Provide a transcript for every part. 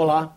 Olá,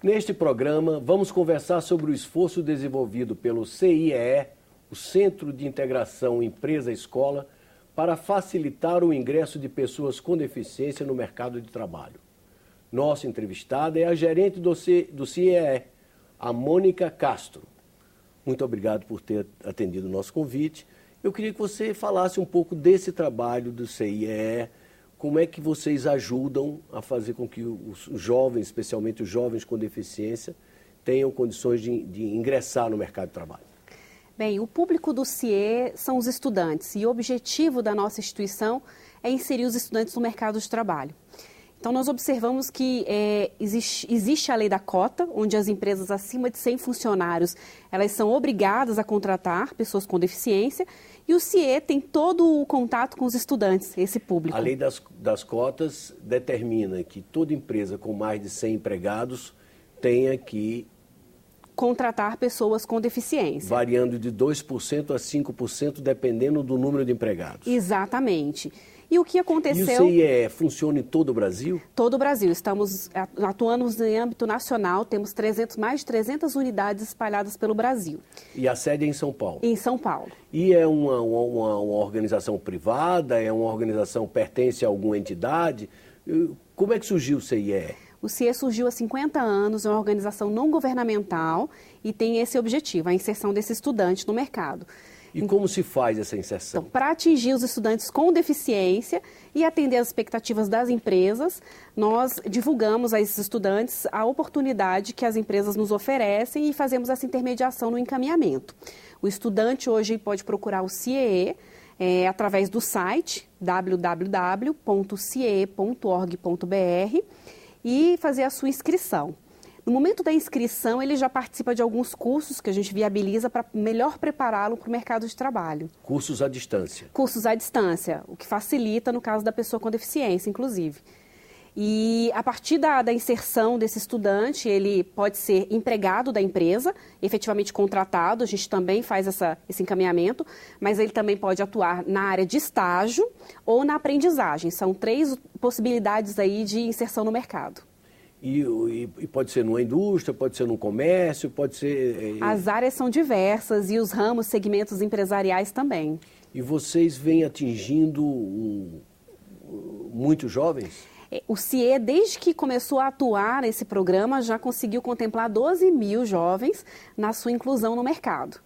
neste programa vamos conversar sobre o esforço desenvolvido pelo CIEE, o Centro de Integração Empresa-Escola, para facilitar o ingresso de pessoas com deficiência no mercado de trabalho. Nossa entrevistada é a gerente do CIEE, a Mônica Castro. Muito obrigado por ter atendido o nosso convite. Eu queria que você falasse um pouco desse trabalho do CIEE, como é que vocês ajudam a fazer com que os jovens, especialmente os jovens com deficiência, tenham condições de ingressar no mercado de trabalho. Bem, o público do CIEE são os estudantes e o objetivo da nossa instituição é inserir os estudantes no mercado de trabalho. Então, nós observamos que existe a lei da cota, onde as empresas acima de 100 funcionários, elas são obrigadas a contratar pessoas com deficiência, e o CIEE tem todo o contato com os estudantes, esse público. A lei das cotas determina que toda empresa com mais de 100 empregados tenha que contratar pessoas com deficiência. Variando de 2% a 5%, dependendo do número de empregados. Exatamente. E o que aconteceu... E o CIEE funciona em todo o Brasil? Todo o Brasil. Estamos atuando em âmbito nacional, temos mais de 300 unidades espalhadas pelo Brasil. E a sede é em São Paulo? Em São Paulo. E é uma organização privada? É uma organização que pertence a alguma entidade? Como é que surgiu o CIEE? O CIEE surgiu há 50 anos, é uma organização não governamental e tem esse objetivo, a inserção desse estudante no mercado. E como se faz essa inserção? Então, para atingir os estudantes com deficiência e atender às expectativas das empresas, nós divulgamos a esses estudantes a oportunidade que as empresas nos oferecem e fazemos essa intermediação no encaminhamento. O estudante hoje pode procurar o CIEE através do site www.ciee.org.br e fazer a sua inscrição. No momento da inscrição, ele já participa de alguns cursos que a gente viabiliza para melhor prepará-lo para o mercado de trabalho. Cursos à distância? Cursos à distância, o que facilita no caso da pessoa com deficiência, inclusive. E a partir da inserção desse estudante, ele pode ser empregado da empresa, efetivamente contratado, a gente também faz esse encaminhamento, mas ele também pode atuar na área de estágio ou na aprendizagem. São 3 possibilidades aí de inserção no mercado. E pode ser numa indústria, pode ser num comércio, pode ser... As áreas são diversas e os ramos, segmentos empresariais também. E vocês vêm atingindo muitos jovens? O CIEE, desde que começou a atuar nesse programa, já conseguiu contemplar 12 mil jovens na sua inclusão no mercado.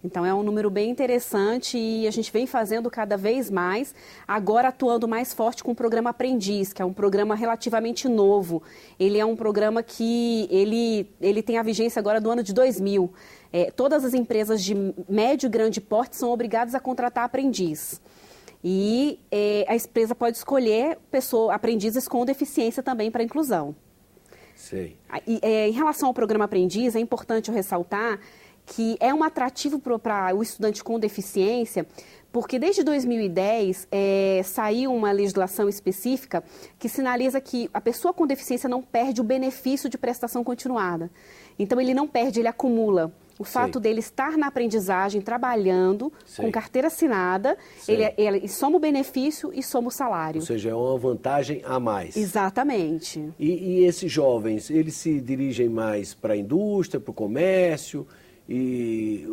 Então, é um número bem interessante e a gente vem fazendo cada vez mais, agora atuando mais forte com o programa Aprendiz, que é um programa relativamente novo. Ele é um programa que ele tem a vigência agora do ano de 2000. Todas as empresas de médio e grande porte são obrigadas a contratar aprendiz. E a empresa pode escolher aprendizes com deficiência também para inclusão. Sei. Em relação ao programa Aprendiz, é importante eu ressaltar que é um atrativo para o estudante com deficiência, porque desde 2010 saiu uma legislação específica que sinaliza que a pessoa com deficiência não perde o benefício de prestação continuada. Então, ele não perde, ele acumula. O fato dele estar na aprendizagem, trabalhando, com carteira assinada, ele soma o benefício e soma o salário. Ou seja, é uma vantagem a mais. Exatamente. E esses jovens, eles se dirigem mais para a indústria, para o comércio, e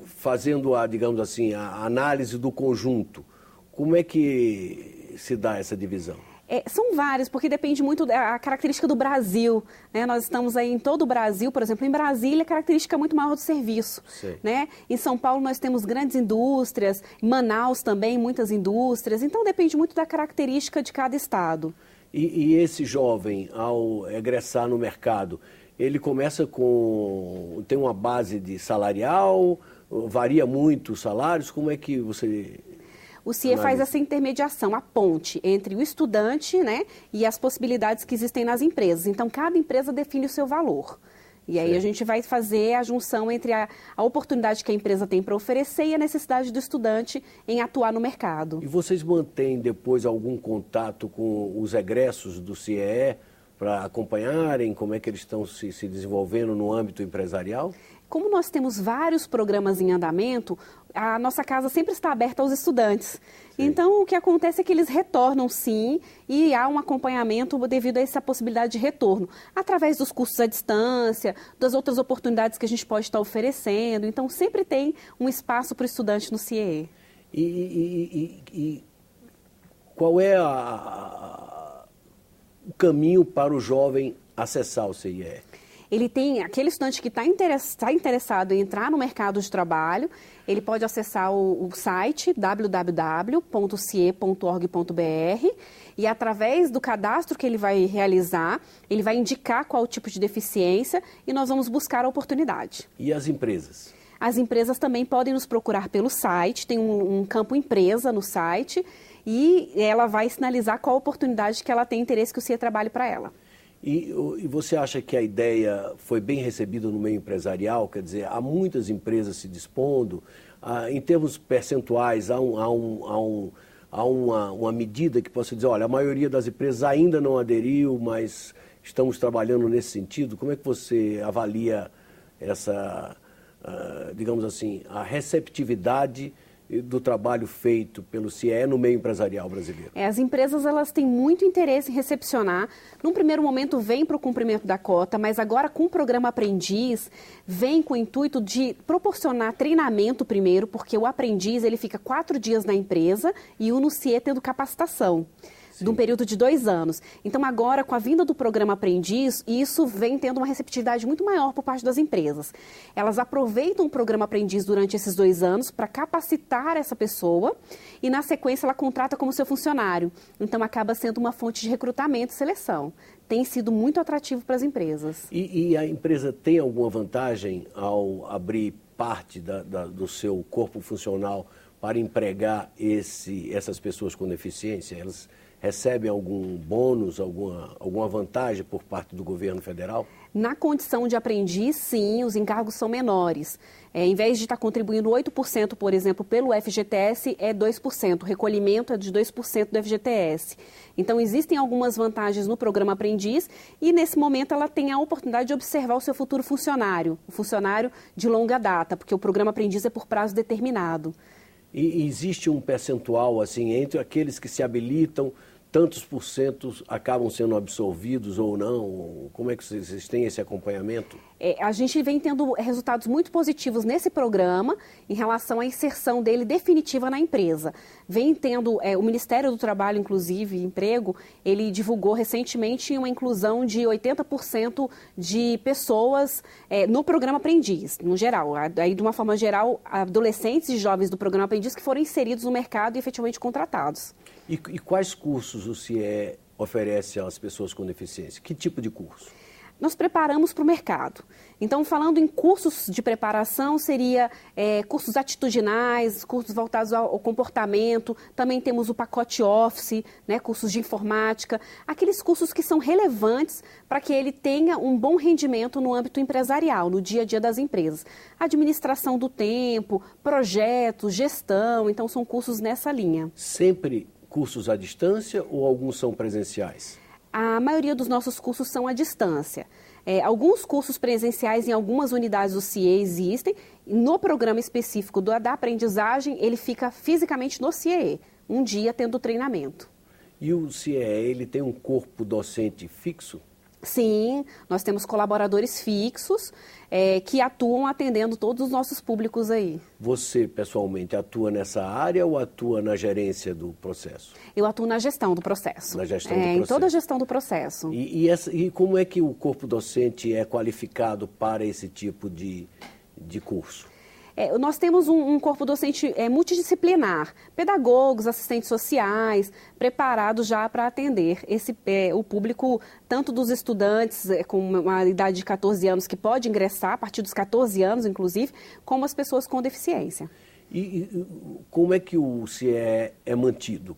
fazendo digamos assim, a análise do conjunto, como é que se dá essa divisão? São vários, porque depende muito da característica do Brasil, né? Nós estamos aí em todo o Brasil, por exemplo, em Brasília a característica é muito maior do serviço, né? Em São Paulo nós temos grandes indústrias, em Manaus também muitas indústrias, então depende muito da característica de cada estado. E esse jovem, ao egressar no mercado, ele começa tem uma base de salarial, varia muito os salários, como é que você... O CIEE faz essa intermediação, a ponte entre o estudante, né, e as possibilidades que existem nas empresas. Então, cada empresa define o seu valor. E aí a gente vai fazer a junção entre a oportunidade que a empresa tem para oferecer e a necessidade do estudante em atuar no mercado. E vocês mantêm depois algum contato com os egressos do CIEE para acompanharem como é que eles estão se desenvolvendo no âmbito empresarial? Como nós temos vários programas em andamento, a nossa casa sempre está aberta aos estudantes. Sim. Então, o que acontece é que eles retornam, sim, e há um acompanhamento devido a essa possibilidade de retorno, através dos cursos à distância, das outras oportunidades que a gente pode estar oferecendo. Então, sempre tem um espaço para o estudante no CIEE. E qual é o caminho para o jovem acessar o CIEE? Ele tem, aquele estudante que está interessado em entrar no mercado de trabalho, ele pode acessar o site www.cie.org.br e através do cadastro que ele vai realizar, ele vai indicar qual tipo de deficiência e nós vamos buscar a oportunidade. E as empresas? As empresas também podem nos procurar pelo site, tem um campo empresa no site e ela vai sinalizar qual oportunidade que ela tem interesse que o CIE trabalhe para ela. E você acha que a ideia foi bem recebida no meio empresarial? Quer dizer, há muitas empresas se dispondo, em termos percentuais, há uma medida que possa dizer, olha, a maioria das empresas ainda não aderiu, mas estamos trabalhando nesse sentido. Como é que você avalia essa, digamos assim, a receptividade do trabalho feito pelo CIEE no meio empresarial brasileiro? As empresas elas têm muito interesse em recepcionar. Num primeiro momento vem para o cumprimento da cota, mas agora com o programa Aprendiz, vem com o intuito de proporcionar treinamento primeiro, porque o aprendiz ele fica 4 dias na empresa e o no CIEE tendo capacitação. De um período de 2 anos. Então, agora, com a vinda do programa Aprendiz, isso vem tendo uma receptividade muito maior por parte das empresas. Elas aproveitam o programa Aprendiz durante esses 2 anos para capacitar essa pessoa e, na sequência, ela contrata como seu funcionário. Então, acaba sendo uma fonte de recrutamento e seleção. Tem sido muito atrativo para as empresas. E a empresa tem alguma vantagem ao abrir parte do seu corpo funcional para empregar essas pessoas com deficiência? Elas recebem algum bônus, alguma vantagem por parte do governo federal? Na condição de aprendiz, sim, os encargos são menores. Em vez de estar contribuindo 8%, por exemplo, pelo FGTS, é 2%. O recolhimento é de 2% do FGTS. Então, existem algumas vantagens no programa Aprendiz e, nesse momento, ela tem a oportunidade de observar o seu futuro funcionário, o funcionário de longa data, porque o programa Aprendiz é por prazo determinado. E existe um percentual, assim, entre aqueles que se habilitam, tantos por cento acabam sendo absolvidos ou não? Como é que vocês têm esse acompanhamento? A gente vem tendo resultados muito positivos nesse programa em relação à inserção dele definitiva na empresa. Vem tendo, o Ministério do Trabalho, inclusive, Emprego, ele divulgou recentemente uma inclusão de 80% de pessoas no programa Aprendiz, no geral. Aí, de uma forma geral, adolescentes e jovens do programa Aprendiz que foram inseridos no mercado e efetivamente contratados. E quais cursos o CIEE oferece às pessoas com deficiência? Que tipo de curso? Nós preparamos para o mercado. Então, falando em cursos de preparação, seria cursos atitudinais, cursos voltados ao comportamento, também temos o pacote Office, né, cursos de informática, aqueles cursos que são relevantes para que ele tenha um bom rendimento no âmbito empresarial, no dia a dia das empresas. Administração do tempo, projetos, gestão, então são cursos nessa linha. Sempre cursos à distância ou alguns são presenciais? A maioria dos nossos cursos são à distância. Alguns cursos presenciais em algumas unidades do CIEE existem. No programa específico da aprendizagem, ele fica fisicamente no CIEE, um dia tendo treinamento. E o CIEE, ele tem um corpo docente fixo? Sim, nós temos colaboradores fixos que atuam atendendo todos os nossos públicos aí. Você, pessoalmente, atua nessa área ou atua na gerência do processo? Eu atuo na gestão do processo. Na gestão do processo. Em toda a gestão do processo. E como é que o corpo docente é qualificado para esse tipo de curso? Nós temos um corpo docente multidisciplinar, pedagogos, assistentes sociais, preparados já para atender o público, tanto dos estudantes com uma idade de 14 anos que pode ingressar, a partir dos 14 anos, inclusive, como as pessoas com deficiência. E como é que o CIEE é mantido?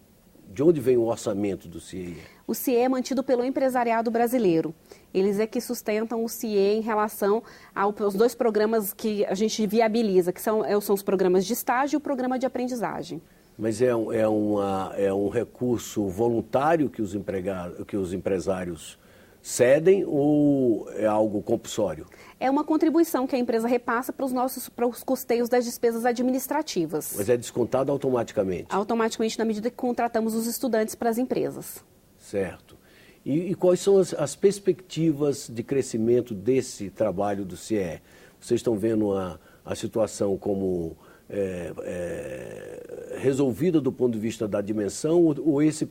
De onde vem o orçamento do CIEE? O CIEE é mantido pelo empresariado brasileiro. Eles é que sustentam o CIEE em relação aos 2 programas que a gente viabiliza, que são os programas de estágio e o programa de aprendizagem. Mas é um recurso voluntário que os empresários cedem ou é algo compulsório? É uma contribuição que a empresa repassa para os custeios das despesas administrativas. Mas é descontado automaticamente? Automaticamente, na medida que contratamos os estudantes para as empresas. Certo. E quais são as perspectivas de crescimento desse trabalho do CIE? Vocês estão vendo a situação como resolvida do ponto de vista da dimensão ou esse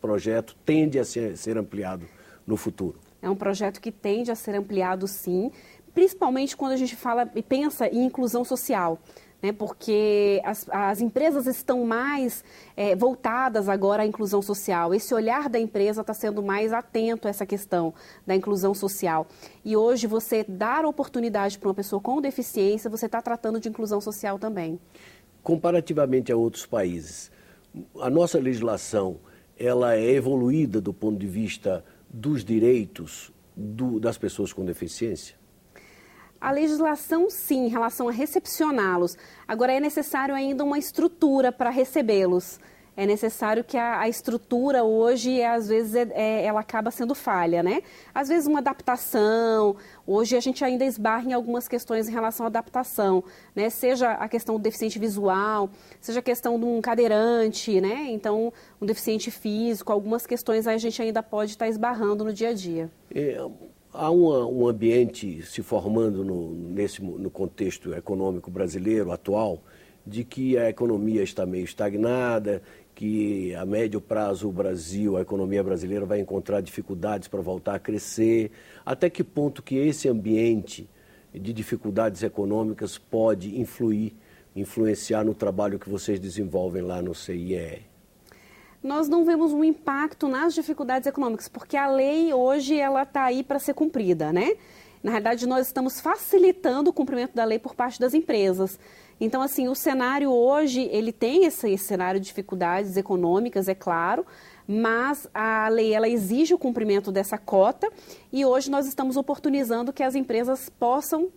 projeto tende a ser ampliado no futuro? É um projeto que tende a ser ampliado, sim, principalmente quando a gente fala e pensa em inclusão social, né? Porque as empresas estão mais voltadas agora à inclusão social. Esse olhar da empresa está sendo mais atento a essa questão da inclusão social. E hoje você dar oportunidade para uma pessoa com deficiência, você está tratando de inclusão social também. Comparativamente a outros países, a nossa legislação ela é evoluída do ponto de vista dos direitos das pessoas com deficiência? A legislação, sim, em relação a recepcioná-los. Agora, é necessário ainda uma estrutura para recebê-los. É necessário que a estrutura hoje, às vezes, ela acaba sendo falha, né? Às vezes uma adaptação, hoje a gente ainda esbarra em algumas questões em relação à adaptação, né? Seja a questão do deficiente visual, seja a questão de um cadeirante, né? Então, um deficiente físico, algumas questões aí a gente ainda pode estar esbarrando no dia a dia. Há um ambiente se formando no contexto econômico brasileiro atual, de que a economia está meio estagnada, que a médio prazo a economia brasileira vai encontrar dificuldades para voltar a crescer. Até que ponto que esse ambiente de dificuldades econômicas pode influenciar no trabalho que vocês desenvolvem lá no CIE? Nós não vemos um impacto nas dificuldades econômicas, porque a lei hoje ela está aí para ser cumprida, né? Na realidade, nós estamos facilitando o cumprimento da lei por parte das empresas. Então, assim, o cenário hoje, ele tem esse cenário de dificuldades econômicas, é claro, mas a lei, ela exige o cumprimento dessa cota e hoje nós estamos oportunizando que as empresas possam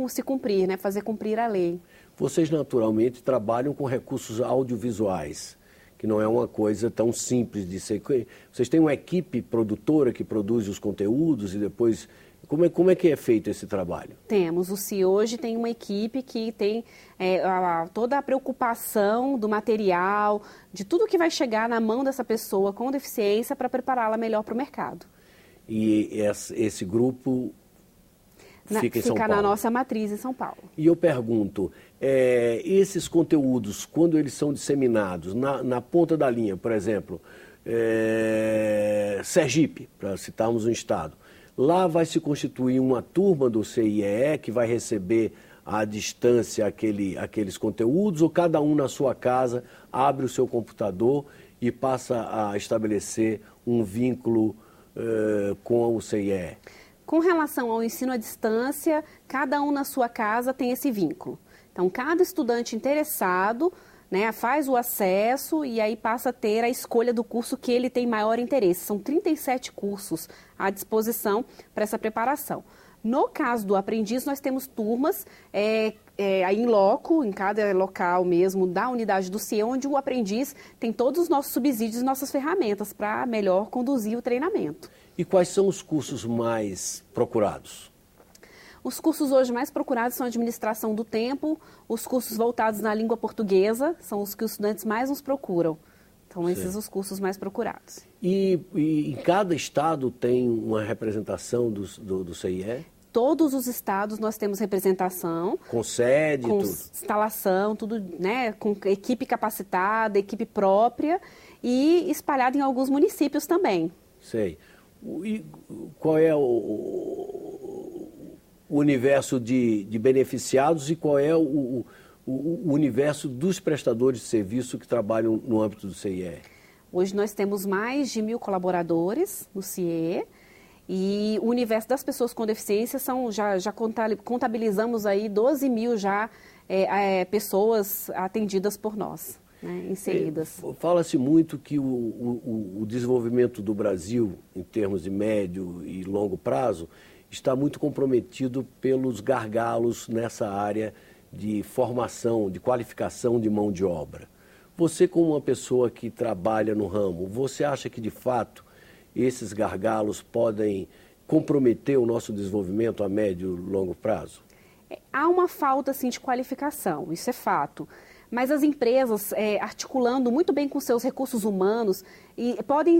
se cumprir, né? Fazer cumprir a lei. Vocês, naturalmente, trabalham com recursos audiovisuais, que não é uma coisa tão simples de ser. Vocês têm uma equipe produtora que produz os conteúdos e depois... Como é que é feito esse trabalho? Temos. O CIE hoje tem uma equipe que tem toda a preocupação do material, de tudo que vai chegar na mão dessa pessoa com deficiência para prepará-la melhor para o mercado. E esse grupo fica em São Paulo? Fica na nossa matriz em São Paulo. E eu pergunto, esses conteúdos, quando eles são disseminados na ponta da linha, por exemplo, Sergipe, para citarmos um estado, lá vai se constituir uma turma do CIE que vai receber à distância aqueles conteúdos, ou cada um na sua casa abre o seu computador e passa a estabelecer um vínculo com o CIE? Com relação ao ensino à distância, cada um na sua casa tem esse vínculo. Então, cada estudante interessado, né, faz o acesso e aí passa a ter a escolha do curso que ele tem maior interesse. São 37 cursos à disposição para essa preparação. No caso do aprendiz, nós temos turmas aí em loco, em cada local mesmo da unidade do CIE, onde o aprendiz tem todos os nossos subsídios e nossas ferramentas para melhor conduzir o treinamento. E quais são os cursos mais procurados? Os cursos hoje mais procurados são a administração do tempo, os cursos voltados na língua portuguesa, são os que os estudantes mais nos procuram. Então, esses são os cursos mais procurados. E em cada estado tem uma representação do CIE? Todos os estados nós temos representação. Com sede? Com tudo. Instalação, tudo, né? Com equipe capacitada, equipe própria e espalhado em alguns municípios também. Sei. E qual é o universo de beneficiados e qual é o universo dos prestadores de serviço que trabalham no âmbito do CIE? Hoje nós temos mais de 1.000 colaboradores no CIE e o universo das pessoas com deficiência já contabilizamos aí 12.000 já pessoas atendidas por nós, né, inseridas. Fala-se muito que o desenvolvimento do Brasil, em termos de médio e longo prazo, está muito comprometido pelos gargalos nessa área de formação, de qualificação de mão de obra. Você, como uma pessoa que trabalha no ramo, você acha que, de fato, esses gargalos podem comprometer o nosso desenvolvimento a médio e longo prazo? Há uma falta, sim, de qualificação, isso é fato. Mas as empresas, articulando muito bem com seus recursos humanos, podem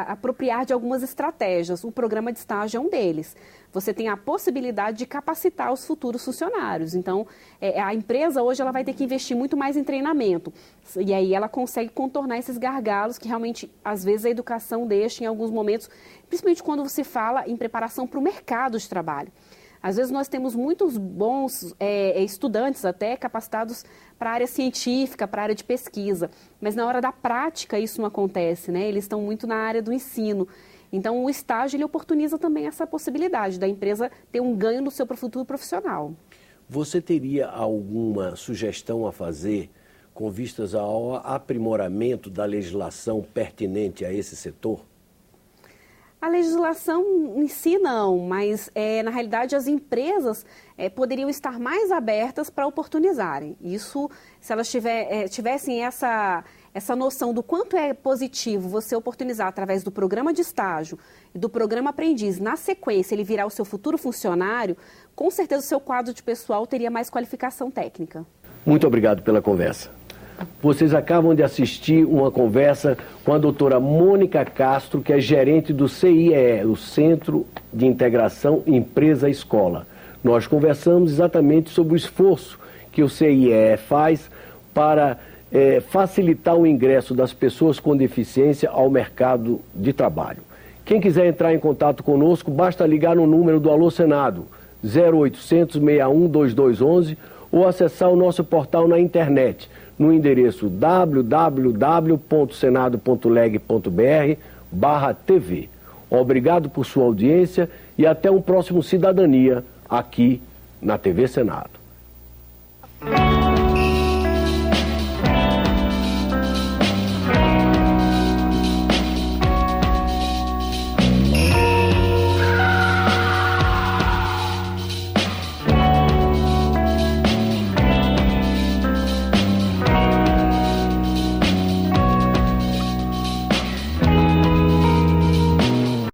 apropriar de algumas estratégias. O programa de estágio é um deles. Você tem a possibilidade de capacitar os futuros funcionários. Então, a empresa hoje ela vai ter que investir muito mais em treinamento. E aí ela consegue contornar esses gargalos que realmente, às vezes, a educação deixa em alguns momentos, principalmente quando você fala em preparação para o mercado de trabalho. Às vezes nós temos muitos bons estudantes até capacitados para a área científica, para a área de pesquisa, mas na hora da prática isso não acontece, né? Eles estão muito na área do ensino. Então o estágio ele oportuniza também essa possibilidade da empresa ter um ganho no seu futuro profissional. Você teria alguma sugestão a fazer com vistas ao aprimoramento da legislação pertinente a esse setor? A legislação em si não, mas na realidade as empresas poderiam estar mais abertas para oportunizarem. Isso, se elas tivessem essa noção do quanto é positivo você oportunizar através do programa de estágio e do programa aprendiz, na sequência ele virar o seu futuro funcionário, com certeza o seu quadro de pessoal teria mais qualificação técnica. Muito obrigado pela conversa. Vocês acabam de assistir uma conversa com a doutora Mônica Castro, que é gerente do CIEE, o Centro de Integração Empresa-Escola. Nós conversamos exatamente sobre o esforço que o CIEE faz para facilitar o ingresso das pessoas com deficiência ao mercado de trabalho. Quem quiser entrar em contato conosco, basta ligar no número do Alô Senado, 0800 61 2211, ou acessar o nosso portal na internet, no endereço www.senado.leg.br/TV. Obrigado por sua audiência e até um próximo Cidadania aqui na TV Senado.